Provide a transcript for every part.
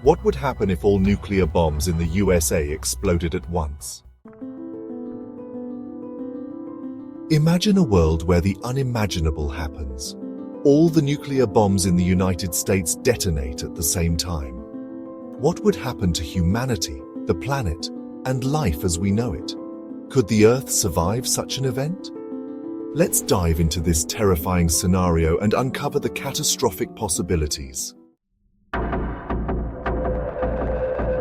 What would happen if all nuclear bombs in the USA exploded at once? Imagine a world where the unimaginable happens. All the nuclear bombs in the United States detonate at the same time. What would happen to humanity, the planet, and life as we know it? Could the Earth survive such an event? Let's dive into this terrifying scenario and uncover the catastrophic possibilities.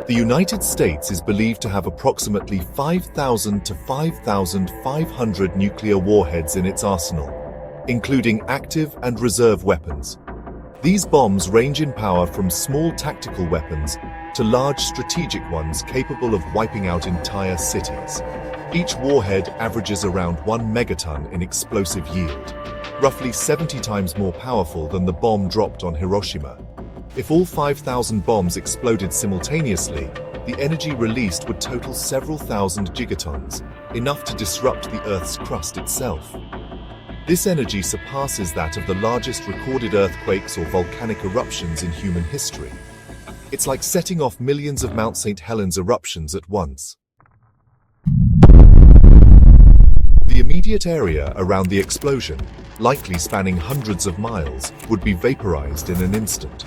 The United States is believed to have approximately 5,000 to 5,500 nuclear warheads in its arsenal, including active and reserve weapons. These bombs range in power from small tactical weapons to large strategic ones capable of wiping out entire cities. Each warhead averages around 1 megaton in explosive yield, roughly 70 times more powerful than the bomb dropped on Hiroshima. If all 5,000 bombs exploded simultaneously, the energy released would total several thousand gigatons, enough to disrupt the Earth's crust itself. This energy surpasses that of the largest recorded earthquakes or volcanic eruptions in human history. It's like setting off millions of Mount St. Helens eruptions at once. The immediate area around the explosion, likely spanning hundreds of miles, would be vaporized in an instant.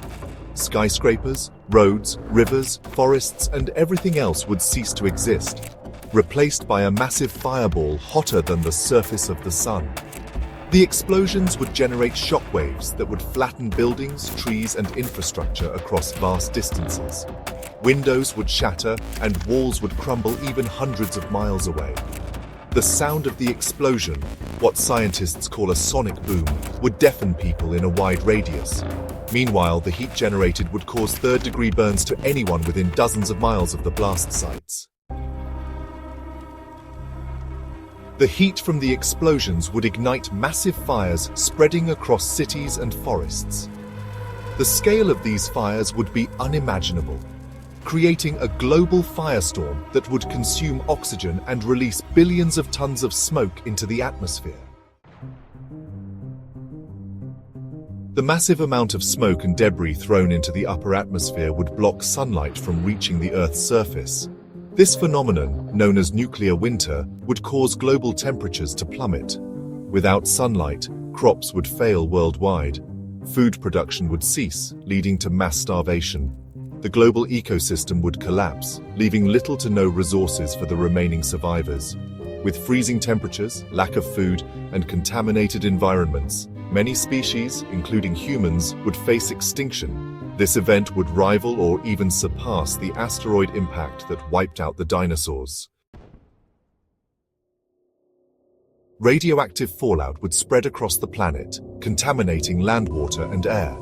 Skyscrapers, roads, rivers, forests, and everything else would cease to exist, replaced by a massive fireball hotter than the surface of the sun. The explosions would generate shockwaves that would flatten buildings, trees, and infrastructure across vast distances. Windows would shatter, and walls would crumble even hundreds of miles away. The sound of the explosion, what scientists call a sonic boom, would deafen people in a wide radius. Meanwhile, the heat generated would cause third-degree burns to anyone within dozens of miles of the blast sites. The heat from the explosions would ignite massive fires spreading across cities and forests. The scale of these fires would be unimaginable, creating a global firestorm that would consume oxygen and release billions of tons of smoke into the atmosphere. The massive amount of smoke and debris thrown into the upper atmosphere would block sunlight from reaching the Earth's surface. This phenomenon, known as nuclear winter, would cause global temperatures to plummet. Without sunlight, crops would fail worldwide. Food production would cease, leading to mass starvation. The global ecosystem would collapse, leaving little to no resources for the remaining survivors. With freezing temperatures, lack of food, and contaminated environments, many species, including humans, would face extinction. This event would rival or even surpass the asteroid impact that wiped out the dinosaurs. Radioactive fallout would spread across the planet, contaminating land, water, and air.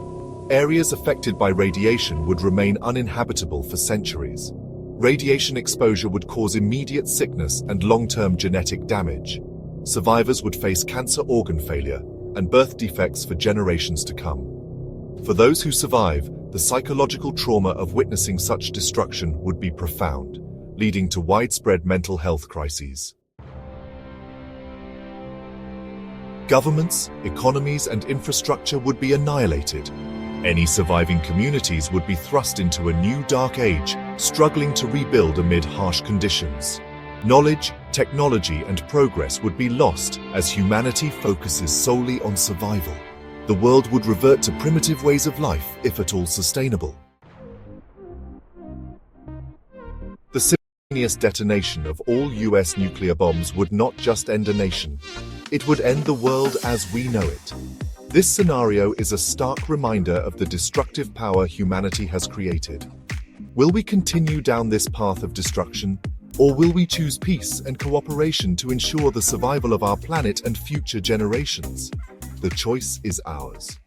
Areas affected by radiation would remain uninhabitable for centuries. Radiation exposure would cause immediate sickness and long-term genetic damage. Survivors would face cancer, organ failure, and birth defects for generations to come. For those who survive, the psychological trauma of witnessing such destruction would be profound, leading to widespread mental health crises. Governments, economies, and infrastructure would be annihilated. Any surviving communities would be thrust into a new dark age, struggling to rebuild amid harsh conditions. Knowledge, technology, and progress would be lost as humanity focuses solely on survival. The world would revert to primitive ways of life, if at all sustainable. The simultaneous detonation of all US nuclear bombs would not just end a nation, it would end the world as we know it. This scenario is a stark reminder of the destructive power humanity has created. Will we continue down this path of destruction, or will we choose peace and cooperation to ensure the survival of our planet and future generations? The choice is ours.